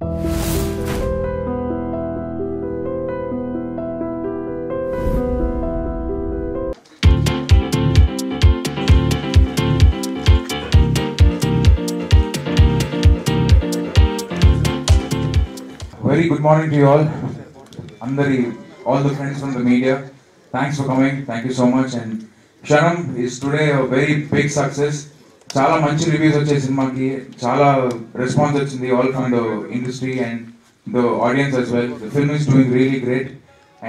Very good morning to you all. All the friends from the media. Thanks for coming. Thank you so much. And Shanam is today a very big success. Chala manchi reviews vache cinema-ki. Chala response vachindi all from the industry and the audience as well. The film is doing really great.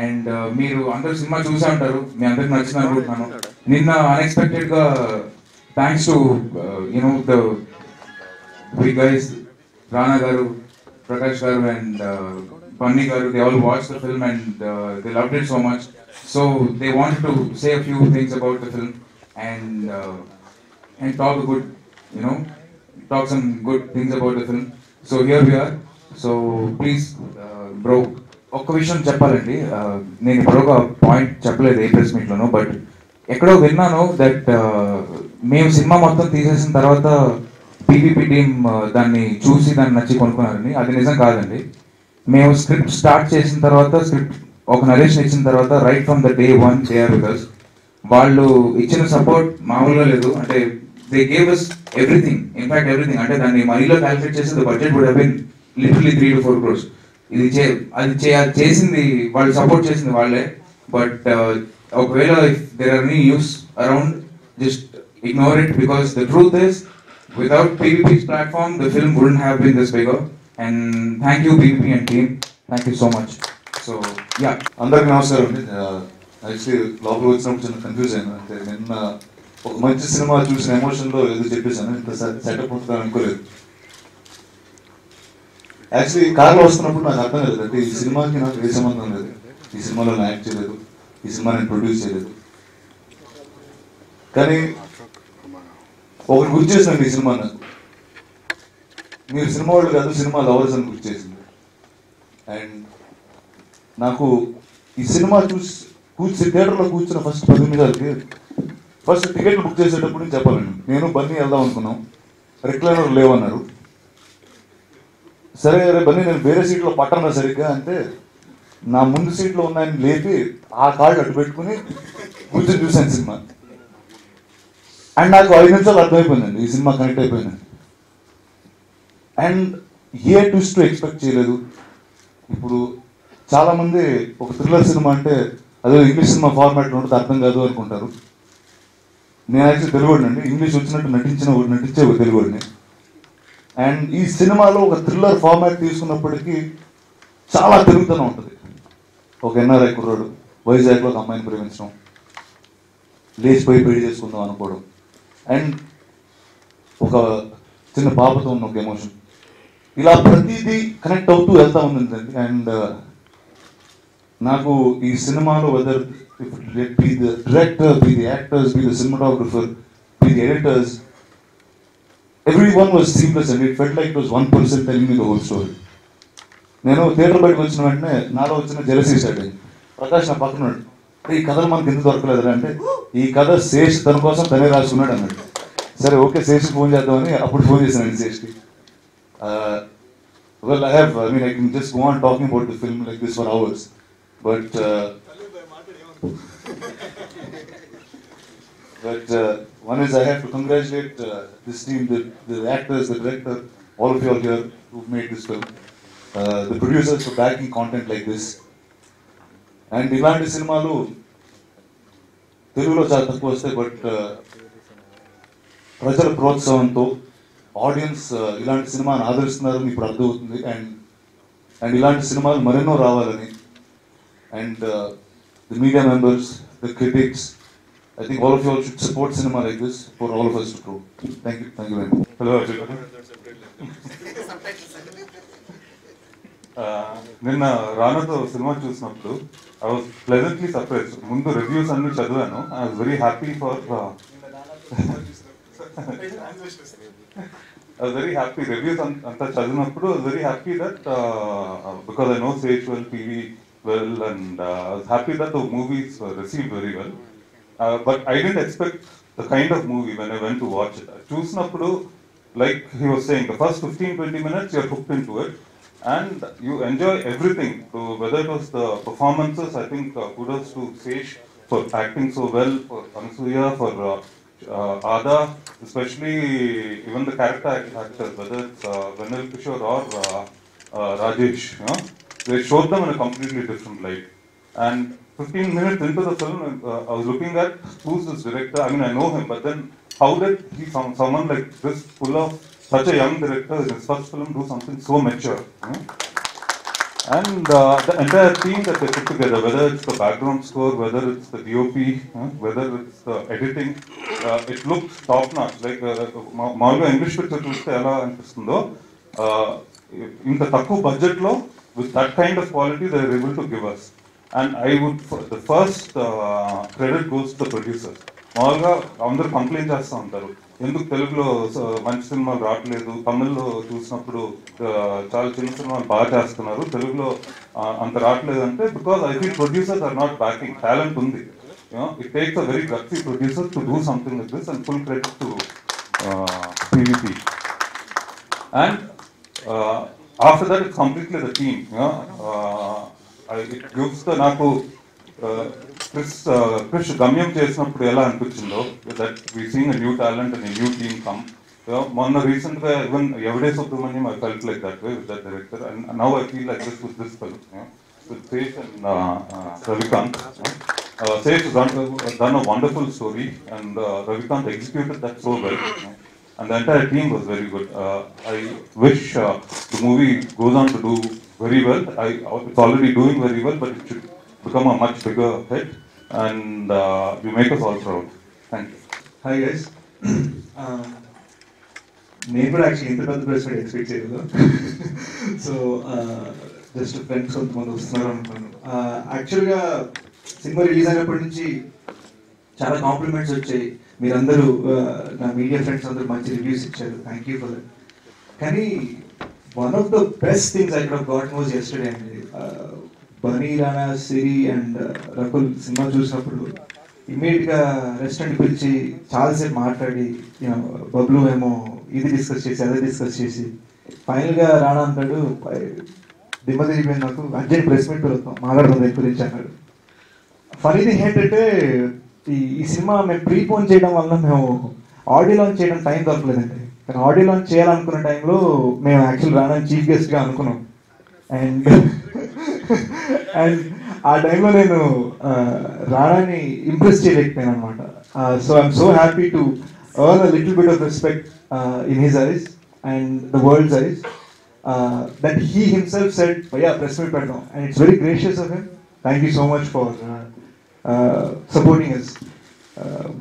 And మీరు అందరు cinema చూసే ఉంటారు. మీ అందరికి నచ్చింది అనుకుంటున్నాను. నిన్న unexpected గా thanks to the big guys, Rana garu, Prakash garu and Bunny garu, they all watched the film and they loved it so much. So they wanted to say a few things about the film and talk some good things about the film. So here we are. So please, bro, ఒక్క విషయం చెప్పాలండి. నేను ఇప్పుడు ఒక point చెప్పలేదు ఏ press మీట్లోనూ, but ఎక్కడో విన్నాను that మేము సినిమా మొత్తం తీసేసిన తర్వాత పీవీపీ టీమ్ దాన్ని చూసి దాన్ని నచ్చి కొనుక్కున్నారని. అది నిజం కాదండి. మేము స్క్రిప్ట్ స్టార్ట్ చేసిన తర్వాత, స్క్రిప్ట్ ఒక నరేషన్ ఇచ్చిన తర్వాత, right from the day one they are with us. వాళ్ళు ఇచ్చిన సపోర్ట్ మామూలుగా లేదు. అంటే they gave us everything, in fact everything. అంటే దాన్ని మనీలో క్యాలిక్యులేట్ చేసిన budget would have been literally 3 to 4 crores. ఇది చేసింది వాళ్ళు, సపోర్ట్ చేసింది వాళ్ళే. బట్ ఒకవేళ if there are any news around, just ignore it, because the truth is without PVP's platform the film wouldn't have been this bigger. And thank you PVP and team, thank you so much. So yeah, అందరికి నమస్కారం అండి. Actually లోపల వచ్చినప్పుడు చిన్న confuse అయినా. అంటే నిన్న ఒక మంచి సినిమా చూసిన ఎమోషన్లో ఏదో చెప్పేశాను. ఇంత సెటప్ ఉంటుందని అనుకోలేదు. యాక్చువల్లీ కార్లో వస్తున్నప్పుడు నాకు అర్థం కాలేదు. అంటే ఈ సినిమాకి నాకు ఏ సంబంధం లేదు. ఈ సినిమాలో నేను యాక్ట్ చేయలేదు, ఈ సినిమా నేను ప్రొడ్యూస్ చేయలేదు. కానీ ఒకటి గుర్తు చేసినండి ఈ సినిమాను. మీరు సినిమా వాళ్ళు కాదు, సినిమా లవర్స్ అని గుర్తు చేసింది. అండ్ నాకు ఈ సినిమా థియేటర్లో కూర్చున్న ఫస్ట్ 10 నిమిషాలకి ఫస్ట్ టికెట్లు బుక్ చేసేటప్పుడు చెప్పాలండి. నేను బన్నీ వెళ్దాం అనుకున్నాం, రిక్లైనర్ లేవన్నారు. సరే బన్నీ నేను వేరే సీట్లో పట్టన్నా సరిగ్గా అంటే, నా ముందు సీట్లో ఉన్నాయని లేపి ఆ కాళ్ళు అడ్డు పెట్టుకుని కూర్చొని చూశాను సినిమా. అండ్ నాకు 5 నిమిషాలు అర్థమైపోయిందండి ఈ సినిమా కనెక్ట్ అయిపోయిందండి. అండ్ ఏ ట్విస్ట్ ఎక్స్పెక్ట్ చేయలేదు. ఇప్పుడు చాలామంది ఒక థ్రిల్లర్ సినిమా అంటే అదే ఇంగ్లీష్ సినిమా ఫార్మాట్లో ఉంటుంది, అర్థం కాదు అనుకుంటారు. నేను యాక్చువల్లీ తెలుగుడినండి. ఇంగ్లీష్ వచ్చినట్టు నటించే ఒక తెలుగుడిని. అండ్ ఈ సినిమాలో ఒక థ్రిల్లర్ ఫార్మాట్ తీసుకున్నప్పటికీ చాలా తెలుగుతనం ఉంటుంది. ఒక ఎన్ఆర్ఐ కుర్రాడు వైజాగ్లో ఒక అమ్మాయిని ప్రేమించడం, లేచిపోయి పెళ్లి చేసుకుందాం అనుకోవడం, అండ్ ఒక చిన్న పాపతో ఉన్న ఒక ఎమోషన్, ఇలా ప్రతిదీ కనెక్ట్ అవుతూ వెళ్తా ఉందండి. అండ్ నాకు ఈ సినిమాలో whether be the director, be the actors, be the cinematographer, be the editors, everyone was seamless and it felt like it was one person telling me the whole story. నేను theatre బయటకు వచ్చిన వెంటనే నాలో వచ్చిన jealousy start అయింది. ప్రకాష్ నా పక్కన ఈ కథలు మనకి ఎందుకు దొరకలేదు అంటే, ఈ కథ శేష్ తన కోసం తనే రాసుకున్నాడు అన్నాడు. సరే ఓకే, శేష్కి ఫోన్ చేద్దామని అప్పుడు ఫోన్ చేశానండి శేష్కి. Well, I can just go on talking about the film like this for hours. But one is I have to congratulate this team, the actors, the director, all of you all here who made this film, the producers for backing content like this. And ఇలాంటి సినిమాలు తెలుగులో చాలా తక్కువ వస్తాయి. But ప్రజల ప్రోత్సాహంతో audience ఇలాంటి సినిమాను ఆదరిస్తున్నారని ఇప్పుడు అర్థమవుతుంది. అండ్ ఇలాంటి సినిమాలు మరెన్నో రావాలని. And the media members, the critics, I think all of you all should support cinema like this for all of us to grow. Thank you very much. Hello Arjun. నిన్న రానాతో cinema చూసినప్పుడు I was pleasantly surprised. ముందు reviews అన్ని చదివాను. I was very happy reviews అంతా చదివినప్పుడు I was very happy that because I know Sage well, PV well, and I was happy that the movies were received very well. But I didn't expect the kind of movie when I went to watch it. Choosnappudu, like he was saying, the first 15-20 minutes you're hooked into it, and you enjoy everything. So whether it was the performances, I think kudos to Sej for acting so well, for Anasuya, for Ada, especially even the character actors, whether it's Venel Kishore or Rajesh, you know, they showed them in a completely different light. And 15 minutes into the film, I was looking at who's this director. I mean, I know him, but then how did he, someone like this, full of such a young director, in his first film, do something so mature? You know? And the entire team that they put together, whether it's the background score, whether it's the DOP, whether it's the editing, it looks top notch. Like మామూలుగా English picture చూస్తే ఎలా అనిపిస్తుందో, ఇంత తక్కువ budget లో with that kind of quality they are able to give us. And I would, the first credit goes to the producers. మామూలుగా అందరూ complaint చేస్తూ ఉంటారు, ఎందుకు తెలుగులో మంచి సినిమాలు రావట్లేదు, తమిళ్లో చూసినప్పుడు చాలా చిన్న సినిమాలు బాగా చేస్తున్నారు, తెలుగులో అంత రావట్లేదు అంటే, because I feel producers are not backing. Talent ఉంది, it takes a very gutsy producer to do something like this, and full credit to PVP. And after that it's completely the team. It gives the నాకు క్రిష్ గమ్యం చేసినప్పుడు ఎలా అనిపించిందో, that we seeing a new talent and a new team come. మొన్న recent గా even Yevade Subrahmanyam, I felt like that way with that director, and now I feel like this with this film, with Sej and Ravikant. Sej has done a wonderful story, and Ravikant executed that so well. And the entire team was very good. I wish the movie goes on to do very well. It's already doing very well, but it should become a much bigger hit, and you make us all proud. Thank you. Hi guys. నేను కూడా actually ఇంత పెద్ద press meet expect చేయలేదు. So just friends కొంతమంది వస్తున్నారు అనుకున్నాను. యాక్చువల్గా cinema release అయినప్పటి నుంచి చాలా కాంప్లిమెంట్స్ వచ్చాయి. మీరందరూ నా మీడియా ఫ్రెండ్స్ అందరూ మంచి రివ్యూస్ ఇచ్చారు. Thank you for that. కానీ one of the best things I could have got was yesterday అండి. బనీ, రానా, సిరి అండ్ రకుల్ సినిమా చూసినప్పుడు ఇమ్మీడియట్గా రెస్టారెంట్ పిలిచి చాలాసేపు మాట్లాడి, బబ్లు ఏమో ఇది డిస్కస్ చేసి అదే డిస్కస్ చేసి ఫైనల్గా రానా అంటాడు, దిమ్మ తిరిగిపోయింది నాకు, అర్జెంట్ ప్రెస్ మీట్ పెరుగుతాం మాట్లాడుతుంది దాని గురించి అన్నాడు. ఫనీ థింగ్ ఏంటంటే ఈ సినిమా మేము ప్రీపోన్ చేయడం వల్ల మేము ఆడియో లాంచ్ చేయడం టైం దొరకలేదండి. కానీ ఆడియో లాంచ్ చేయాలనుకున్న టైంలో మేము యాక్చువల్ రానా చీఫ్ గెస్ట్గా అనుకున్నాం. అండ్ ఆ టైంలో నేను రానాని ఇంప్రెస్ చేయలేకపోయాను అనమాట. So I'm so happy to earn a little bit of respect in his eyes and the world's eyes, that he himself said భయ్యా ప్రెస్ మీట్ పెడదాం, and it's very gracious of him. Thank you so much for supporting us.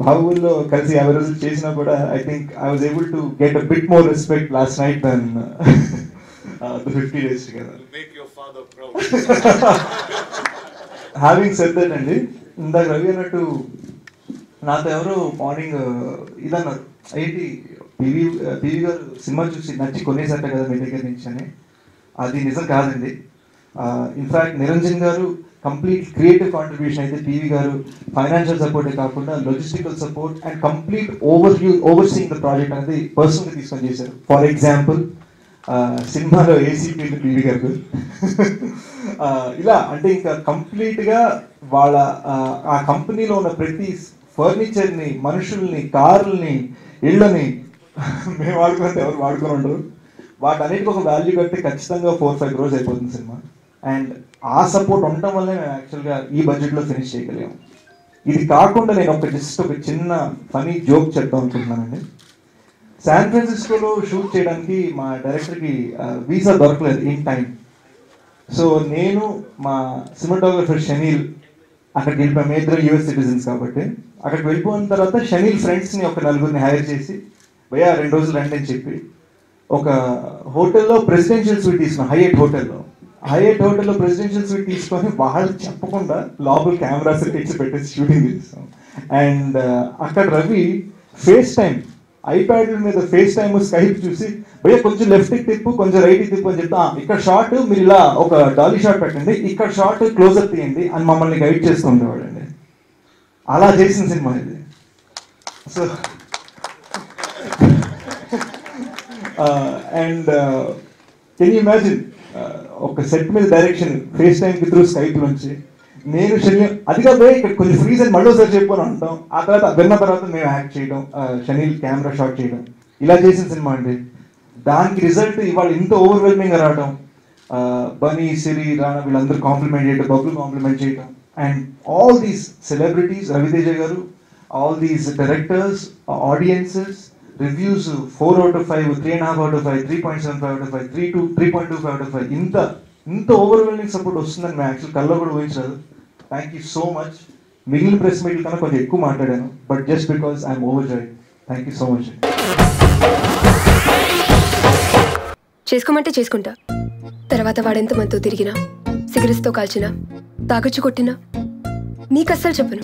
బాహుబలిలో కలిసి 50 రోజులు చేసినా కూడా I think I was able to get a bit more respect last night than the 50 days together. Make your father proud. Having said that అండి, ఇందాక రవి అన్నట్టు నాతో ఎవరు మార్నింగ్ ఇదన్నారు, ఏంటి పివి గారు సినిమా చూసి నచ్చి కొనేసట కదా మీ దగ్గర నుంచి అని. అది నిజం కాదండి. In fact Niranjan garu complete creative contribution అయితే, పివి గారు ఫైనాన్షియల్ సపోర్టే కాకుండా logistical support and complete overseeing the project అనేది పర్సనల్గా తీసుకొని చేశారు. ఫర్ ఎగ్జాంపుల్ సినిమాలో ఏసీపీ పివి గారు ఇలా అంటే ఇంకా కంప్లీట్గా వాళ్ళ ఆ కంపెనీలో ఉన్న ప్రతి ఫర్నిచర్ని, మనుషుల్ని, కార్లని, ఇళ్ళని మేము వాడుకుంటే ఎవరు వాడుకొని ఉండరు. వాటన్నిటికి ఒక వాల్యూ కట్టి ఖచ్చితంగా 4-5 crores అయిపోతుంది సినిమా. అండ్ ఆ సపోర్ట్ ఉండటం వల్లే మేము యాక్చువల్గా ఈ బడ్జెట్లో ఫినిష్ చేయగలిగాము. ఇది కాకుండా నేను జస్ట్ ఒక చిన్న ఫనీ జోక్ చెప్తాం అనుకుంటున్నానండి. శాన్ ఫ్రాన్సిస్కోలో షూట్ చేయడానికి మా డైరెక్టర్కి వీసా దొరకలేదు ఇన్ టైం. సో నేను మా సినిమాటోగ్రఫర్ షనీల్ అక్కడికి వెళ్ళిపోయాం. మేము ఇద్దరు US సిటిజన్స్ కాబట్టి అక్కడికి వెళ్ళిపోయిన తర్వాత షనీల్ ఫ్రెండ్స్ని ఒక 4 హైర్ చేసి భయ్యా 2 రోజులు రండి అని చెప్పి ఒక హోటల్లో ప్రెసిడెన్షియల్ స్వీట్ తీసుకున్నాం. హైయట్ హోటల్లో ప్రెసిడెన్షియల్ స్వీట్ తీసుకొని వాళ్ళు చెప్పకుండా లోపల కెమెరాస్ తెచ్చి పెట్టేసి షూటింగ్ చేస్తాం. అండ్ అక్కడ రవి ఫేస్ టైం ఐప్యాడ్ మీద ఫేస్ టైమ్ స్కైప్ చూసి భయ్యా కొంచెం లెఫ్ట్కి తిప్పు, కొంచెం రైట్కి తిప్పు అని చెప్తా, ఇక్కడ షార్ట్ మీరు ఇలా ఒక డాలీ షాట్ పెట్టండి, ఇక్కడ షార్ట్ క్లోజప్ తీయండి అని మమ్మల్ని గైడ్ చేస్తూ ఉండేవాడు అండి. అలా చేసిన సినిమా ఇది. So and can you imagine ఒక సెట్ మీద డైరెక్షన్ ఫేస్ టైంకి త్రూ స్కైప్ నుంచి నేను శని అది కాదు ఇక్కడ కొంచెం ఫ్రీజ్ అని మళ్ళీ ఒకసారి చెప్పని అంటాం. ఆ తర్వాత విన్న తర్వాత మేము యాక్ట్ చేయడం, శనిల్ కెమెరా షాట్ చేయడం, ఇలా చేసిన సినిమా అండి. దానికి రిజల్ట్ ఇవాళ ఇంత ఓవర్వెల్మింగ్గా రావడం, బనీ, సిరి, రానా వీళ్ళందరూ కాంప్లిమెంట్ చేయడం, బబ్లు కాంప్లిమెంట్ చేయడం, and all these celebrities, Ravi Teja garu, all these directors, audiences, reviews 4 out of 5, 3.5 out of 5, 3.75 out of 5, 3.25 out of 5, ఇంత ఓవర్వెల్మింగ్ సపోర్ట్ వస్తుందని మేము యాక్చువల్ కల్లో కూడా ఊహించలేదు. Thank you so much. మిగిలిన ప్రెస్ మీట్ల కన్నా కొంచెం ఎక్కువ మాట్లాడాను, but just because I'm overjoyed. Thank you so much. చేసుకోమంటే చేసుకుంటా. తర్వాత వాడెంత మనతో తిరిగినా, సిగరెట్స్తో కాల్చినా, తాగొచ్చు కొట్టినా నీకు అస్సలు చెప్పను.